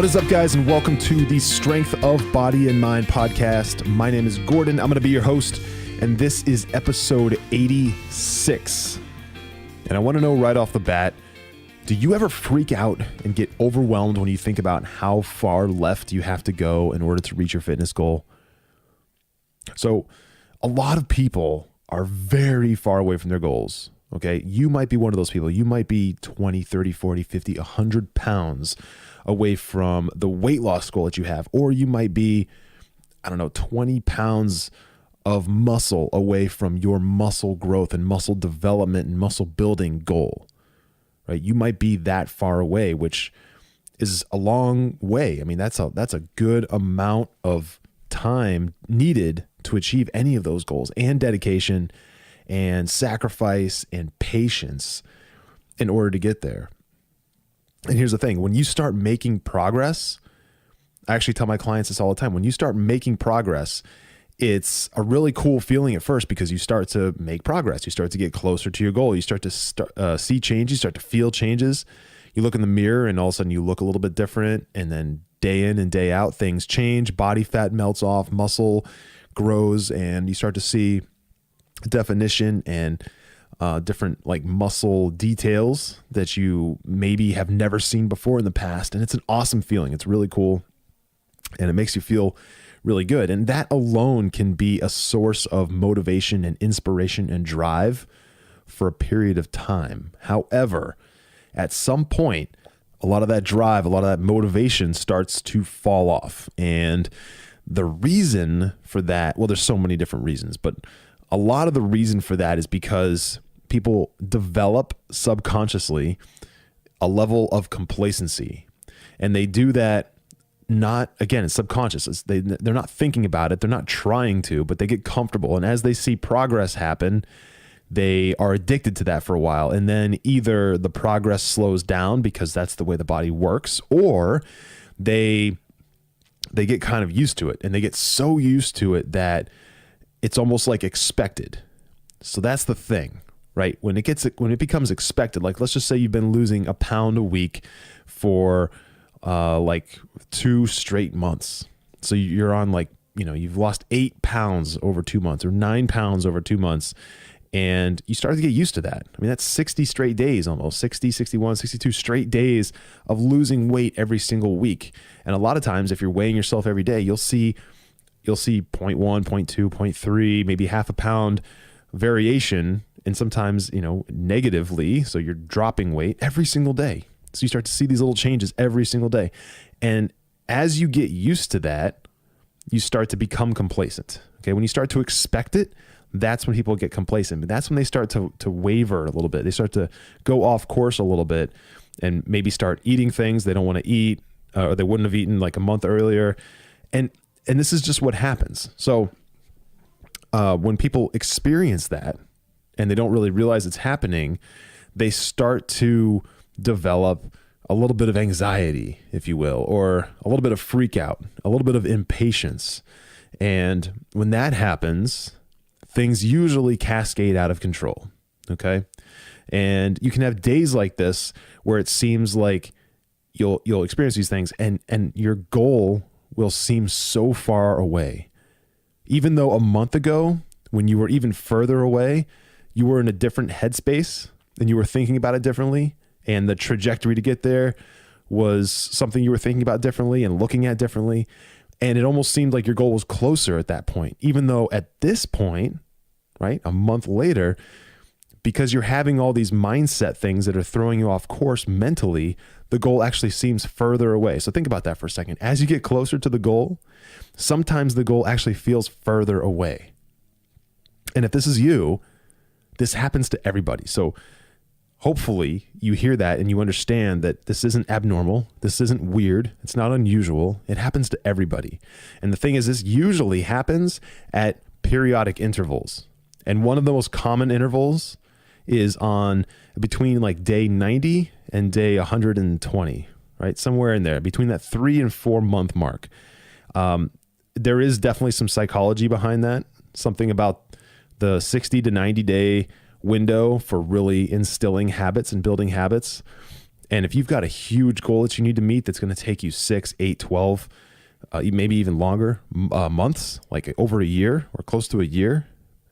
What is up, guys, and welcome to the Strength of Body and Mind podcast. My name is Gordon. I'm going to be your host, and this is episode 86. And I want to know right off the bat, do you ever freak out and get overwhelmed when you think about how far left you have to go in order to reach your fitness goal? So a lot of people are very far away from their goals. Okay. You might be one of those people. You might be 20, 30, 40, 50, 100 pounds away from the weight loss goal that you have. Or you might be, 20 pounds of muscle away from your muscle growth and muscle development and muscle building goal, right? You might be that far away, which is a long way. I mean, that's a good amount of time needed to achieve any of those goals, and dedication and sacrifice and patience in order to get there. And here's the thing, when you start making progress, I actually tell my clients this all the time, when you start making progress, it's a really cool feeling at first because you start to make progress. You start to get closer to your goal. You start to see changes, you start to feel changes. You look in the mirror and all of a sudden you look a little bit different. And then day in and day out, things change. Body fat melts off, muscle grows, and you start to see definition and different like muscle details that you maybe have never seen before in the past. And it's an awesome feeling. It's really cool. And it makes you feel really good. And that alone can be a source of motivation and inspiration and drive for a period of time. However, at some point, a lot of that drive, a lot of that motivation starts to fall off. And the reason for that, well, there's so many different reasons, but a lot of the reason for that is because people develop subconsciously a level of complacency. And they do that it's subconscious. They're not thinking about it. They're not trying to, but they get comfortable. And as they see progress happen, they are addicted to that for a while. And then either the progress slows down because that's the way the body works, or they get kind of used to it, and they get so used to it that it's almost like expected. So that's the thing, right? When it becomes expected, like let's just say you've been losing a pound a week for like 2 straight months. So you're on you've lost 8 pounds over 2 months or 9 pounds over 2 months. And you start to get used to that. I mean, that's 60 straight days, almost 60, 61, 62 straight days of losing weight every single week. And a lot of times if you're weighing yourself every day, you'll see 0.1, 0.2, 0.3, maybe half a pound variation, and sometimes, negatively. So you're dropping weight every single day. So you start to see these little changes every single day. And as you get used to that, you start to become complacent. Okay. When you start to expect it, that's when people get complacent. But that's when they start to waver a little bit. They start to go off course a little bit and maybe start eating things they don't want to eat, or they wouldn't have eaten like a month earlier. And this is just what happens. So when people experience that and they don't really realize it's happening, they start to develop a little bit of anxiety, if you will, or a little bit of freak out, a little bit of impatience. And when that happens, things usually cascade out of control. Okay. And you can have days like this where it seems like you'll experience these things and your goal will seem so far away. Even though a month ago, when you were even further away, you were in a different headspace and you were thinking about it differently. And the trajectory to get there was something you were thinking about differently and looking at differently. And it almost seemed like your goal was closer at that point, even though at this point, right, a month later, because you're having all these mindset things that are throwing you off course mentally, the goal actually seems further away. So think about that for a second. As you get closer to the goal, sometimes the goal actually feels further away. And if this is you, this happens to everybody. So hopefully you hear that and you understand that this isn't abnormal. This isn't weird. It's not unusual. It happens to everybody. And the thing is, this usually happens at periodic intervals. And one of the most common intervals is on between like day 90 and day 120, right? Somewhere in there, between that 3 and 4 month mark. There is definitely some psychology behind that. Something about the 60 to 90 day window for really instilling habits and building habits. And if you've got a huge goal that you need to meet, that's going to take you 6, 8, 12, maybe even longer months, like over a year or close to a year,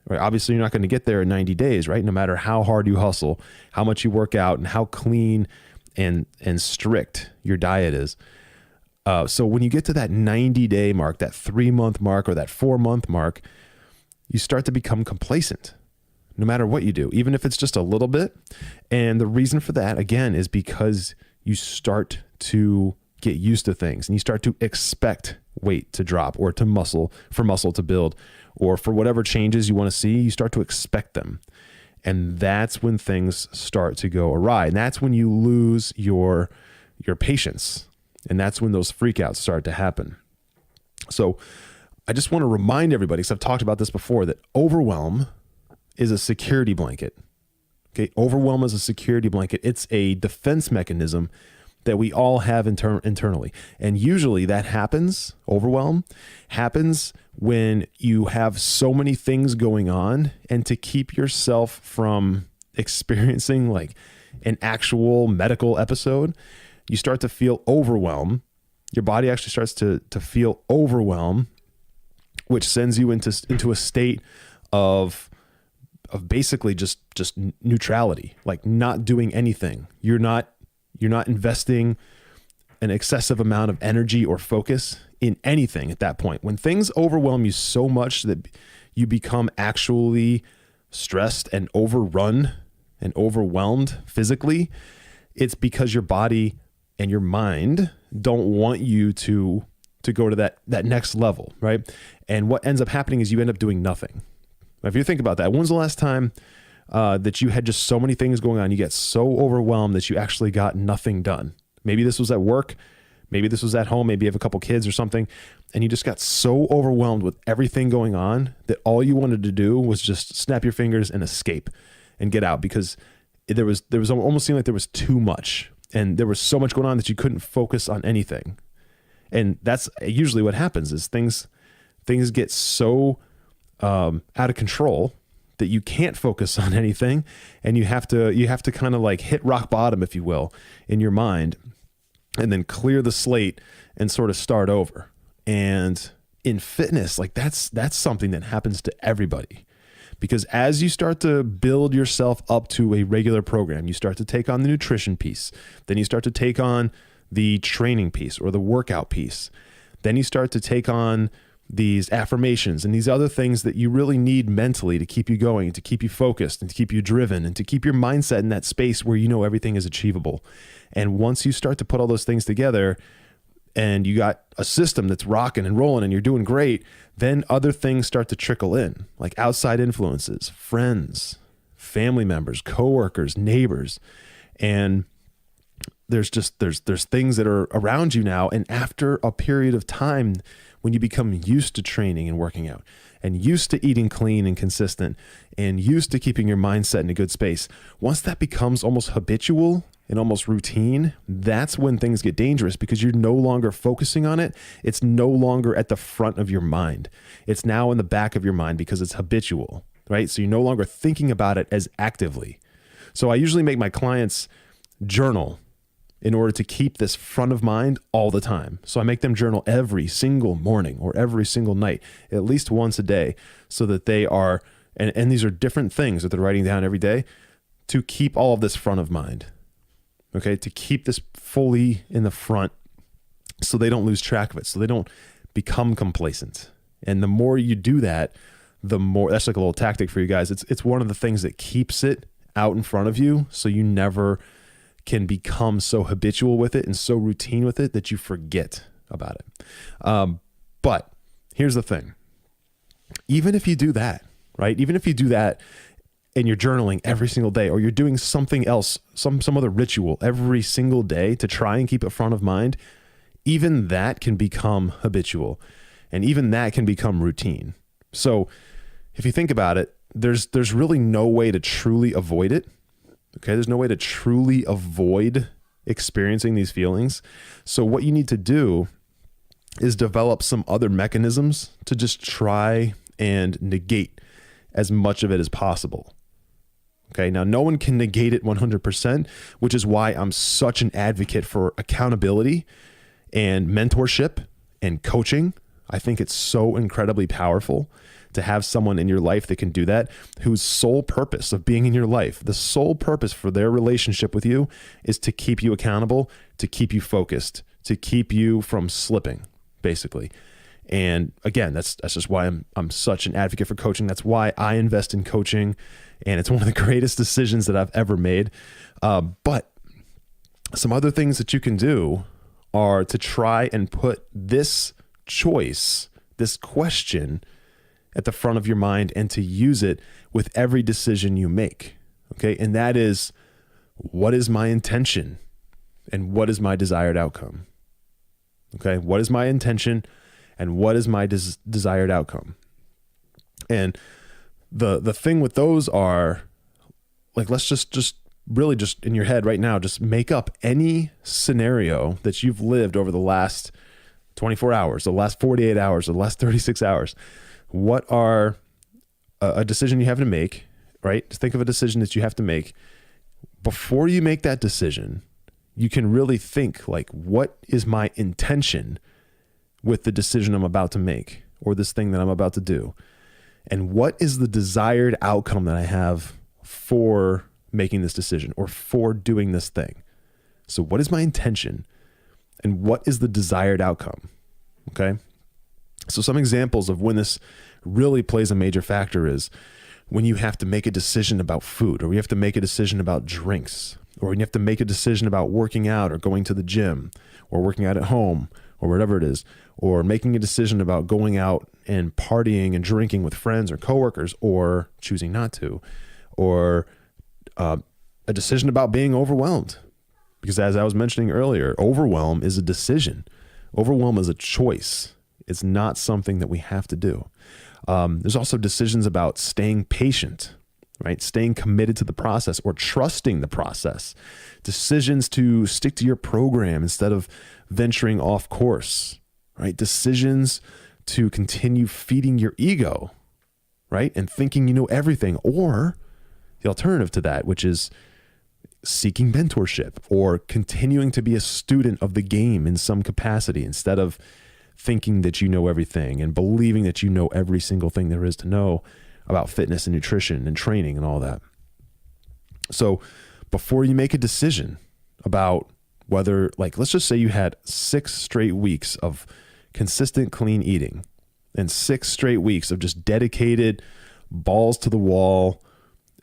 right? Obviously you're not going to get there in 90 days, right? No matter how hard you hustle, how much you work out, and how clean and strict your diet is. So when you get to that 90-day mark, that 3-month mark, or that 4-month mark, you start to become complacent, no matter what you do, even if it's just a little bit. And the reason for that, again, is because you start to get used to things, and you start to expect weight to drop, or to muscle to build, or for whatever changes you want to see, you start to expect them. And that's when things start to go awry. And that's when you lose your patience. And that's when those freakouts start to happen. So I just want to remind everybody, because I've talked about this before, that overwhelm is a security blanket. Okay, overwhelm is a security blanket. It's a defense mechanism that we all have internally. And usually that happens, overwhelm happens when you have so many things going on, and to keep yourself from experiencing like an actual medical episode, you start to feel overwhelmed. Your body actually starts to feel overwhelmed, which sends you into a state of basically just neutrality, like not doing anything. You're not investing an excessive amount of energy or focus in anything at that point. When things overwhelm you so much that you become actually stressed and overrun and overwhelmed physically, it's because your body and your mind don't want you to go to that next level, right? And what ends up happening is you end up doing nothing. If you think about that, when's the last time that you had just so many things going on, you get so overwhelmed that you actually got nothing done? Maybe this was at work, maybe this was at home, maybe you have a couple kids or something, and you just got so overwhelmed with everything going on that all you wanted to do was just snap your fingers and escape and get out, because there was almost seemed like there was too much, and there was so much going on that you couldn't focus on anything. And that's usually what happens, is things get so out of control that you can't focus on anything, and you have to kind of like hit rock bottom, if you will, in your mind, and then clear the slate and sort of start over. And in fitness, like that's something that happens to everybody, because as you start to build yourself up to a regular program, you start to take on the nutrition piece, then you start to take on the training piece or the workout piece, then you start to take on these affirmations and these other things that you really need mentally to keep you going, to keep you focused, and to keep you driven, and to keep your mindset in that space where you know everything is achievable. And once you start to put all those things together and you got a system that's rocking and rolling and you're doing great, then other things start to trickle in, like outside influences, friends, family members, coworkers, neighbors. And there's things that are around you now. And after a period of time, when you become used to training and working out, and used to eating clean and consistent, and used to keeping your mindset in a good space, once that becomes almost habitual and almost routine, that's when things get dangerous, because you're no longer focusing on it. It's no longer at the front of your mind. It's now in the back of your mind because it's habitual, right? So you're no longer thinking about it as actively. So I usually make my clients journal in order to keep this front of mind all the time. So I make them journal every single morning or every single night, at least once a day, so that they are, and these are different things that they're writing down every day to keep all of this front of mind. Okay, to keep this fully in the front so they don't lose track of it, so they don't become complacent. And the more you do that, the more, that's like a little tactic for you guys. It's one of the things that keeps it out in front of you, so you never can become so habitual with it and so routine with it that you forget about it. But here's the thing. Even if you do that, right? Even if you do that and you're journaling every single day, or you're doing something else, some other ritual every single day to try and keep it front of mind, even that can become habitual, and even that can become routine. So if you think about it, there's really no way to truly avoid it. Okay, there's no way to truly avoid experiencing these feelings. So what you need to do is develop some other mechanisms to just try and negate as much of it as possible. Okay. Now, no one can negate it 100%, which is why I'm such an advocate for accountability and mentorship and coaching. I think it's so incredibly powerful to have someone in your life that can do that, whose sole purpose of being in your life, the sole purpose for their relationship with you is to keep you accountable, to keep you focused, to keep you from slipping, basically. And again, that's just why I'm such an advocate for coaching. That's why I invest in coaching, and it's one of the greatest decisions that I've ever made. But some other things that you can do are to try and put this choice, this question, at the front of your mind, and to use it with every decision you make. Okay. And that is, what is my intention and what is my desired outcome? Okay. What is my intention and what is my desired outcome? And the thing with those are, like, let's just really just in your head right now, just make up any scenario that you've lived over the last 24 hours, the last 48 hours, the last 36 hours. What are a decision you have to make, right? Think of a decision that you have to make. Before you make that decision, you can really think, like, what is my intention with the decision I'm about to make, or this thing that I'm about to do? And what is the desired outcome that I have for making this decision or for doing this thing? So what is my intention and what is the desired outcome? Okay. So some examples of when this really plays a major factor is when you have to make a decision about food, or you have to make a decision about drinks, or when you have to make a decision about working out or going to the gym or working out at home or whatever it is, or making a decision about going out and partying and drinking with friends or coworkers, or choosing not to, or a decision about being overwhelmed. Because as I was mentioning earlier, overwhelm is a decision. Overwhelm is a choice. It's not something that we have to do. There's also decisions about staying patient, right? Staying committed to the process or trusting the process. Decisions to stick to your program instead of venturing off course, right? Decisions to continue feeding your ego, right? And thinking you know everything, or the alternative to that, which is seeking mentorship or continuing to be a student of the game in some capacity instead of thinking that you know everything and believing that you know every single thing there is to know about fitness and nutrition and training and all that. So before you make a decision about whether, like, let's just say you had 6 straight weeks of consistent clean eating and 6 straight weeks of just dedicated balls to the wall,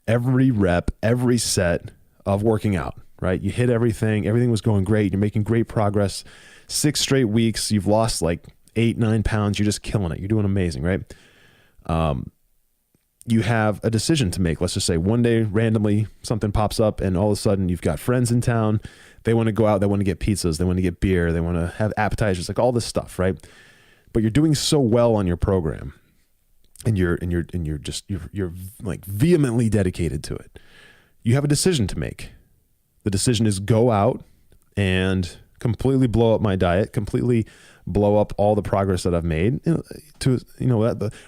every rep, every set of working out, right? You hit everything. Everything was going great. You're making great progress. 6 straight weeks. You've lost like 8-9 pounds. You're just killing it. You're doing amazing, right? You have a decision to make. Let's just say one day randomly something pops up and all of a sudden you've got friends in town. They want to go out. They want to get pizzas. They want to get beer. They want to have appetizers, like all this stuff, right? But you're doing so well on your program and you're like vehemently dedicated to it. You have a decision to make. The decision is go out and completely blow up my diet, completely blow up all the progress that I've made.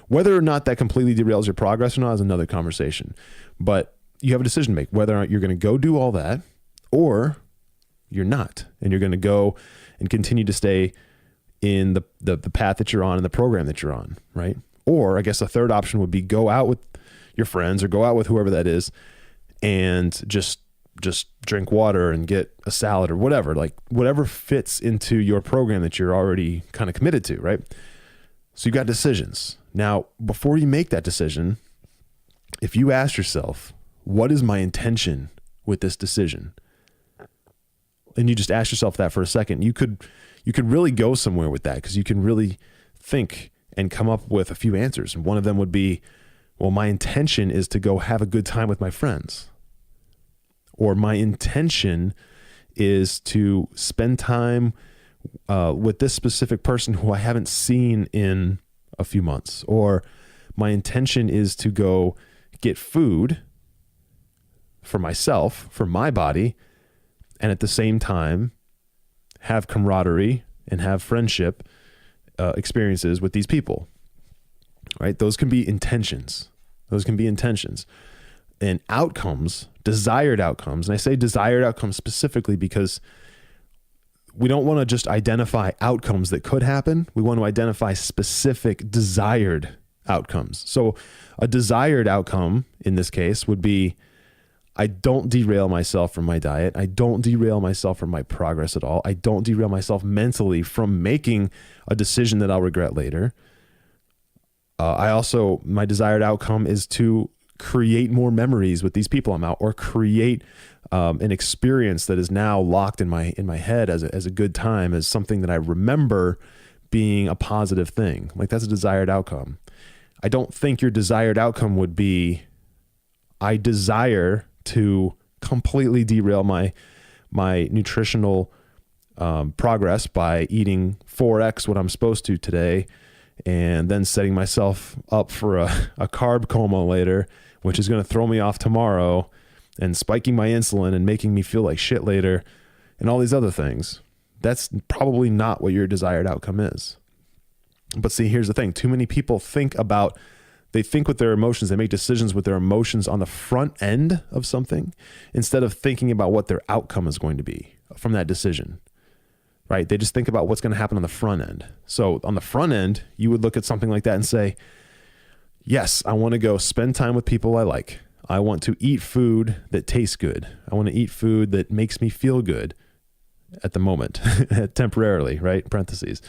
Whether or not that completely derails your progress or not is another conversation. But you have a decision to make whether or not you're going to go do all that or you're not, and you're going to go and continue to stay in the path that you're on and the program that you're on, right? Or I guess a third option would be go out with your friends or go out with whoever that is and just drink water and get a salad or whatever, like whatever fits into your program that you're already kind of committed to, right? So you got decisions. Now, before you make that decision, if you ask yourself, what is my intention with this decision? And you just ask yourself that for a second, you could really go somewhere with that, because you can really think and come up with a few answers. And one of them would be, well, my intention is to go have a good time with my friends. Or my intention is to spend time with this specific person who I haven't seen in a few months. Or my intention is to go get food for myself, for my body, and at the same time have camaraderie and have friendship experiences with these people, right? Those can be intentions. And outcomes, desired outcomes, and I say desired outcomes specifically because we don't want to just identify outcomes that could happen. We want to identify specific desired outcomes. So a desired outcome in this case would be, I don't derail myself from my diet. I don't derail myself from my progress at all. I don't derail myself mentally from making a decision that I'll regret later. My desired outcome is to create more memories with these people I'm out, or create an experience that is now locked in my head as a good time, as something that I remember being a positive thing. Like, that's a desired outcome. I don't think your desired outcome would be, I desire to completely derail my nutritional progress by eating 4x what I'm supposed to today, and then setting myself up for a carb coma later, which is going to throw me off tomorrow, and spiking my insulin and making me feel like shit later, and all these other things. That's probably not what your desired outcome is. But see, here's the thing. Too many people think with their emotions. They make decisions with their emotions on the front end of something, instead of thinking about what their outcome is going to be from that decision, right? They just think about what's going to happen on the front end. So on the front end, you would look at something like that and say, yes, I want to go spend time with people I like. I want to eat food that tastes good. I want to eat food that makes me feel good at the moment, temporarily, right? Parentheses.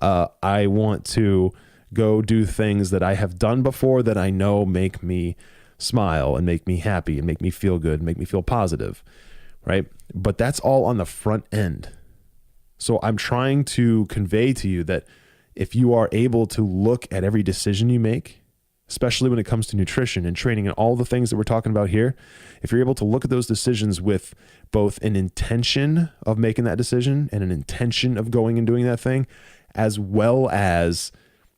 I want to go do things that I have done before that I know make me smile and make me happy and make me feel good and make me feel positive, right? But that's all on the front end. So I'm trying to convey to you that if you are able to look at every decision you make, especially when it comes to nutrition and training and all the things that we're talking about here, if you're able to look at those decisions with both an intention of making that decision and an intention of going and doing that thing, as well as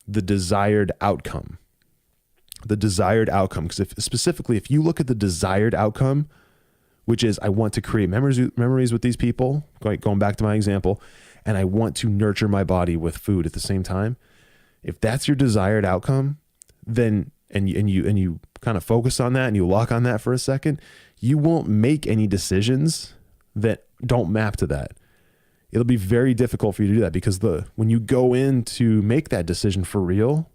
the desired outcome. The desired outcome, because if you look at the desired outcome, which is I want to create memories with these people, going back to my example, and I want to nurture my body with food at the same time. If that's your desired outcome, then and you kind of focus on that and you lock on that for a second, you won't make any decisions that don't map to that. It'll be very difficult for you to do that, because when you go in to make that decision for real,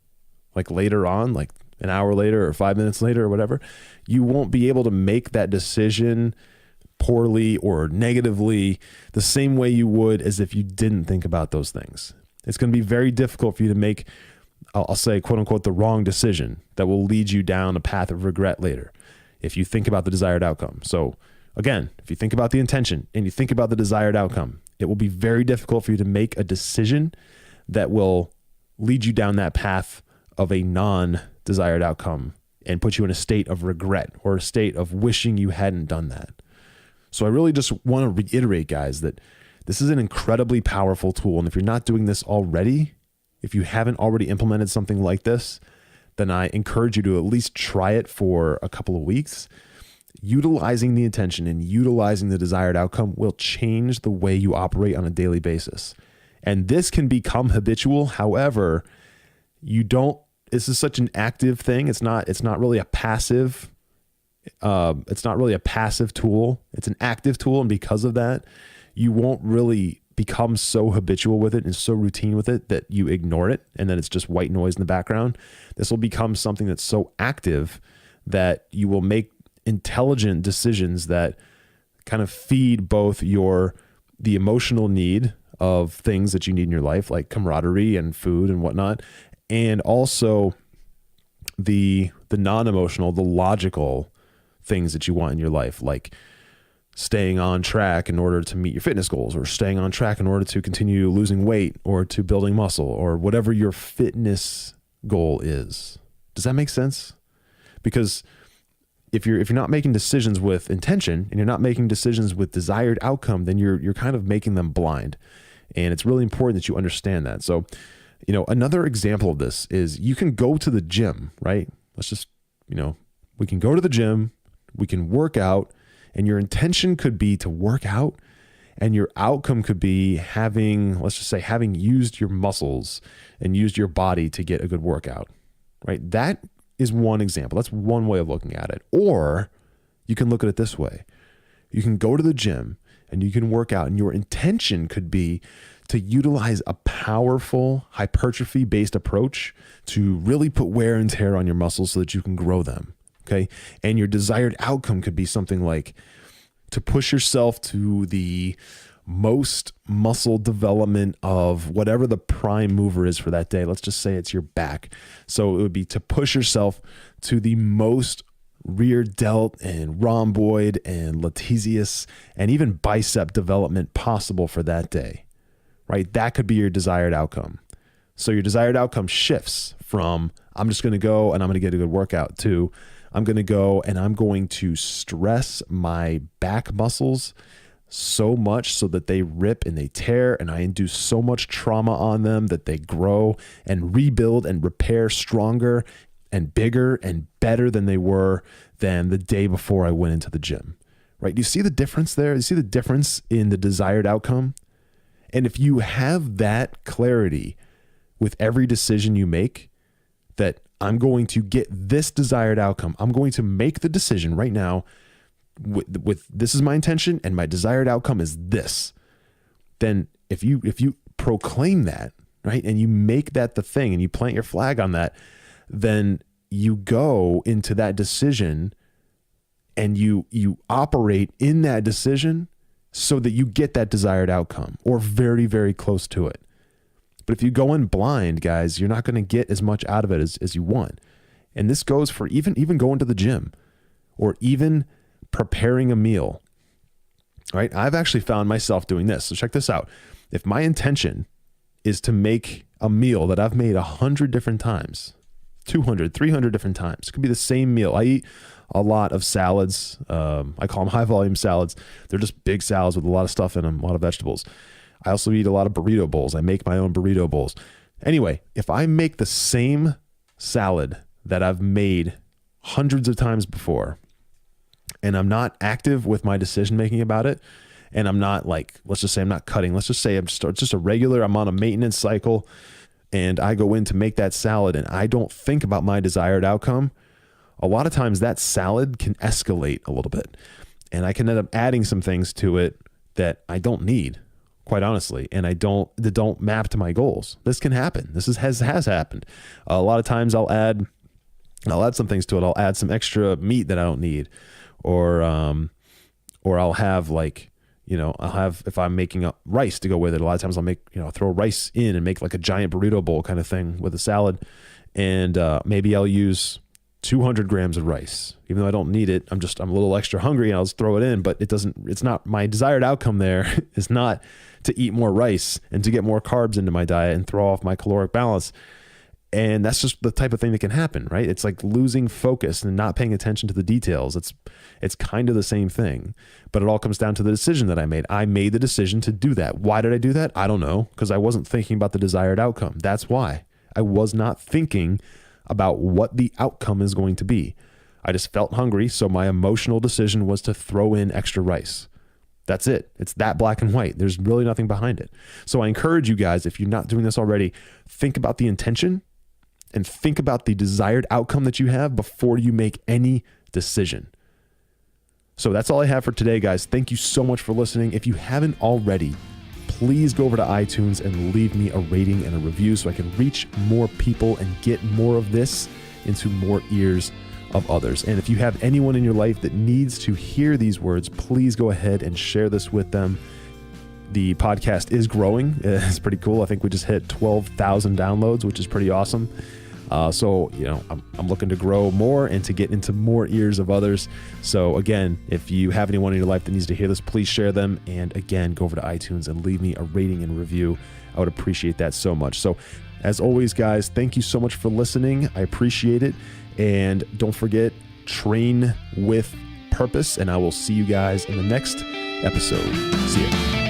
like later on, like an hour later or 5 minutes later or whatever, you won't be able to make that decision poorly or negatively the same way you would as if you didn't think about those things. It's going to be very difficult for you to make, I'll say, quote unquote, the wrong decision that will lead you down a path of regret later if you think about the desired outcome. So again, if you think about the intention and you think about the desired outcome, it will be very difficult for you to make a decision that will lead you down that path of a non-desired outcome and put you in a state of regret or a state of wishing you hadn't done that. So I really just want to reiterate, guys, that this is an incredibly powerful tool. And if you're not doing this already, if you haven't already implemented something like this, then I encourage you to at least try it for a couple of weeks. Utilizing the intention and utilizing the desired outcome will change the way you operate on a daily basis. And this can become habitual. However, this is such an active thing. It's not really a passive. It's not really a passive tool. It's an active tool. And because of that, you won't really become so habitual with it and so routine with it that you ignore it. And then it's just white noise in the background. This will become something that's so active that you will make intelligent decisions that kind of feed both the emotional need of things that you need in your life, like camaraderie and food and whatnot, and also the non-emotional, the logical things that you want in your life, like staying on track in order to meet your fitness goals, or staying on track in order to continue losing weight or to building muscle, or whatever your fitness goal is. Does that make sense? Because if you're not making decisions with intention and you're not making decisions with desired outcome, then you're kind of making them blind. And it's really important that you understand that. So, another example of this is you can go to the gym, right? Let's just, we can go to the gym, we can work out, and your intention could be to work out, and your outcome could be having used your muscles and used your body to get a good workout, right? That is one example. That's one way of looking at it. Or You can look at it this way. You can go to the gym and you can work out, and your intention could be to utilize a powerful hypertrophy-based approach to really put wear and tear on your muscles so that you can grow them, okay? And your desired outcome could be something like to push yourself to the most muscle development of whatever the prime mover is for that day. Let's just say it's your back. So it would be to push yourself to the most rear delt and rhomboid and latissimus and even bicep development possible for that day, right? That could be your desired outcome. So your desired outcome shifts from I'm just going to go and I'm going to get a good workout to I'm going to go and I'm going to stress my back muscles so much so that they rip and they tear, and I induce so much trauma on them that they grow and rebuild and repair stronger and bigger and better than they were than the day before I went into the gym, right? You see the difference there? You see the difference in the desired outcome? And if you have that clarity with every decision you make, that I'm going to get this desired outcome, I'm going to make the decision right now with this is my intention and my desired outcome is this, then if you proclaim that, right, and you make that the thing and you plant your flag on that, then you go into that decision and you operate in that decision so that you get that desired outcome or very, very close to it. But if you go in blind, guys, you're not going to get as much out of it as you want. And this goes for even going to the gym or even preparing a meal, right? I've actually found myself doing this. So check this out. If my intention is to make a meal that I've made 100 different times, 200, 300 different times, it could be the same meal. I eat a lot of salads. I call them high volume salads. They're just big salads with a lot of stuff in them, a lot of vegetables. I also eat a lot of burrito bowls. I make my own burrito bowls. Anyway, if I make the same salad that I've made hundreds of times before, and I'm not active with my decision-making about it, and I'm not like, let's just say I'm not cutting. Let's just say I'm just a regular, I'm on a maintenance cycle, and I go in to make that salad, and I don't think about my desired outcome. A lot of times that salad can escalate a little bit, and I can end up adding some things to it that I don't need, quite honestly, and that don't map to my goals. This can happen. This has happened. A lot of times I'll add some things to it. I'll add some extra meat that I don't need. Or I'll have if I'm making up rice to go with it, a lot of times I'll throw rice in and make like a giant burrito bowl kind of thing with a salad. And maybe I'll use 200 grams of rice, even though I don't need it. I'm a little extra hungry and I'll just throw it in, but it's not my desired outcome there is not to eat more rice and to get more carbs into my diet and throw off my caloric balance. And that's just the type of thing that can happen, right? It's like losing focus and not paying attention to the details. It's kind of the same thing, but it all comes down to the decision that I made. I made the decision to do that. Why did I do that? I don't know, because I wasn't thinking about the desired outcome. That's why. I was not thinking about what the outcome is going to be. I just felt hungry, so my emotional decision was to throw in extra rice. That's it. It's that black and white. There's really nothing behind it. So I encourage you guys, if you're not doing this already, think about the intention and think about the desired outcome that you have before you make any decision. So that's all I have for today, guys. Thank you so much for listening. If you haven't already, please go over to iTunes and leave me a rating and a review so I can reach more people and get more of this into more ears of others. And if you have anyone in your life that needs to hear these words, please go ahead and share this with them. The podcast is growing. It's pretty cool. I think we just hit 12,000 downloads, which is pretty awesome. So I'm looking to grow more and to get into more ears of others. So again, if you have anyone in your life that needs to hear this, please share them. And again, go over to iTunes and leave me a rating and review. I would appreciate that so much. So as always, guys, thank you so much for listening. I appreciate it. And don't forget, train with purpose. And I will see you guys in the next episode. See ya.